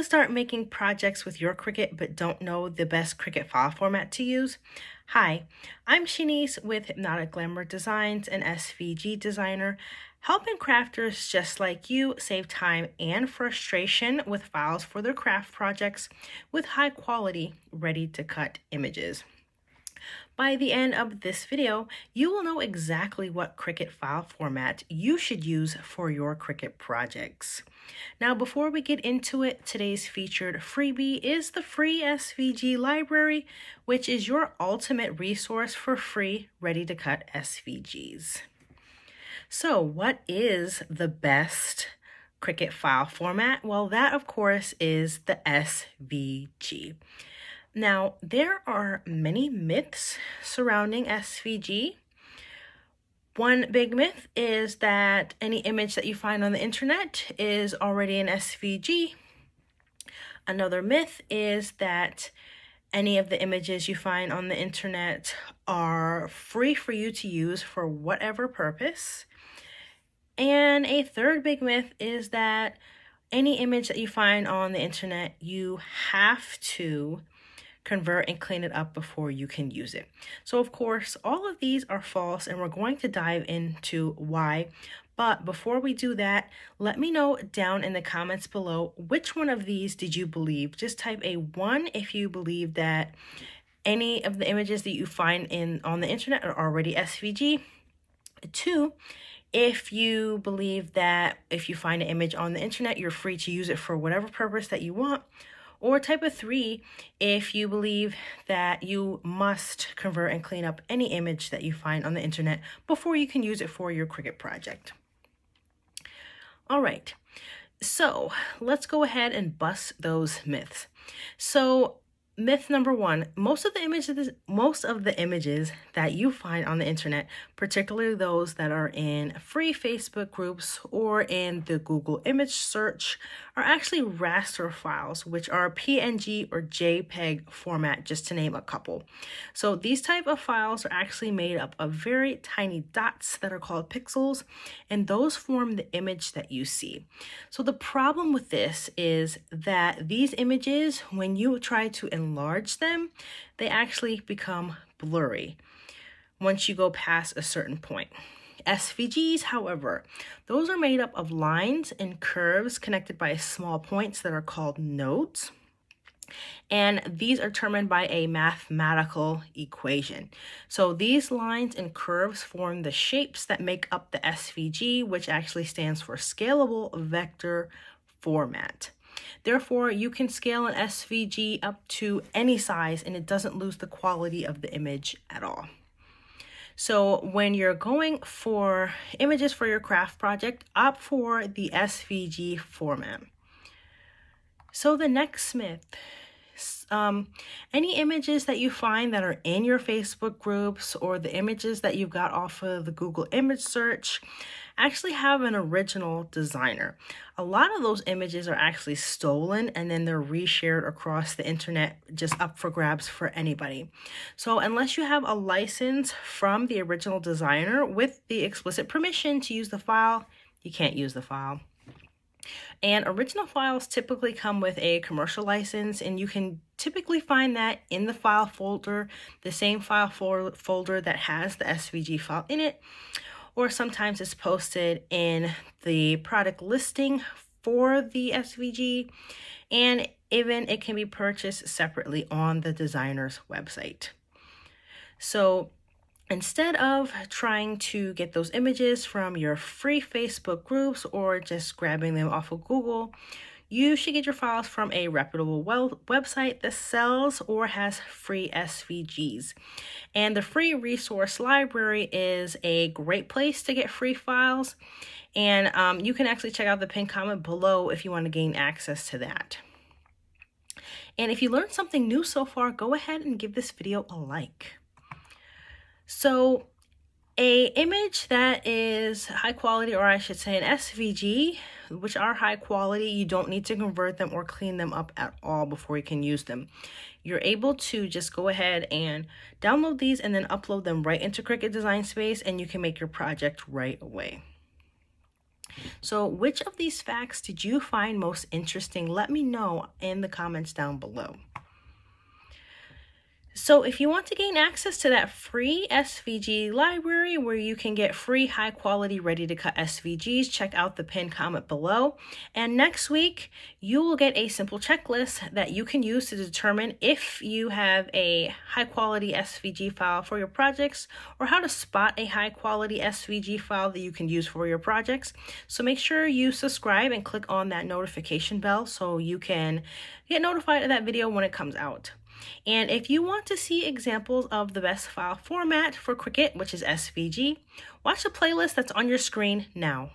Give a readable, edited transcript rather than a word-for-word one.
to start making projects with your Cricut but don't know the best Cricut file format to use? Hi, I'm Shanice with Hypnotic Glamour Designs, an SVG designer, helping crafters just like you save time and frustration with files for their craft projects with high quality, ready to cut images. By the end of this video, you will know exactly what Cricut file format you should use for your Cricut projects. Now, before we get into it, today's featured freebie is the free SVG library, which is your ultimate resource for free, ready-to-cut SVGs. So, what is the best Cricut file format? Well, that, of course, is the SVG. Now, there are many myths surrounding SVG. One big myth is that any image that you find on the internet is already an SVG. Another myth is that any of the images you find on the internet are free for you to use for whatever purpose. And a third big myth is that any image that you find on the internet, you have to convert and clean it up before you can use it. So of course, all of these are false, and we're going to dive into why. But before we do that, let me know down in the comments below, which one of these did you believe? Just type a 1 if you believe that any of the images that you find on the internet are already SVG. 2, if you believe that if you find an image on the internet, you're free to use it for whatever purpose that you want. Or type of 3 if you believe that you must convert and clean up any image that you find on the internet before you can use it for your Cricut project. All right, so let's go ahead and bust those myths. So myth number 1, most of the images that you find on the internet, particularly those that are in free Facebook groups or in the Google image search, are actually raster files, which are PNG or JPEG format, just to name a couple. So these type of files are actually made up of very tiny dots that are called pixels, and those form the image that you see. So the problem with this is that these images, when you try to enlarge them, they actually become blurry once you go past a certain point. SVGs, however, those are made up of lines and curves connected by small points that are called nodes. And these are determined by a mathematical equation. So these lines and curves form the shapes that make up the SVG, which actually stands for Scalable Vector Format. Therefore, you can scale an SVG up to any size and it doesn't lose the quality of the image at all. So when you're going for images for your craft project, opt for the SVG format. So the next myth, any images that you find that are in your Facebook groups or the images that you've got off of the Google image search actually have an original designer. A lot of those images are actually stolen and then they're reshared across the internet, just up for grabs for anybody. So unless you have a license from the original designer with the explicit permission to use the file, you can't use the file. And original files typically come with a commercial license, and you can typically find that in the file folder, the same file folder that has the SVG file in it, or sometimes it's posted in the product listing for the SVG, and even it can be purchased separately on the designer's website. So instead of trying to get those images from your free Facebook groups or just grabbing them off of Google, you should get your files from a reputable website that sells or has free SVGs. And the free resource library is a great place to get free files. And you can actually check out the pinned comment below if you want to gain access to that. And if you learned something new so far, go ahead and give this video a like. So a image that is high quality, or I should say an SVG, which are high quality, you don't need to convert them or clean them up at all before you can use them. You're able to just go ahead and download these and then upload them right into Cricut Design Space, and you can make your project right away. So which of these facts did you find most interesting? Let me know in the comments down below. So if you want to gain access to that free SVG library where you can get free high quality ready to cut SVGs, check out the pinned comment below. And next week, you will get a simple checklist that you can use to determine if you have a high quality SVG file for your projects or how to spot a high quality SVG file that you can use for your projects. So make sure you subscribe and click on that notification bell so you can get notified of that video when it comes out. And if you want to see examples of the best file format for Cricut, which is SVG, watch the playlist that's on your screen now.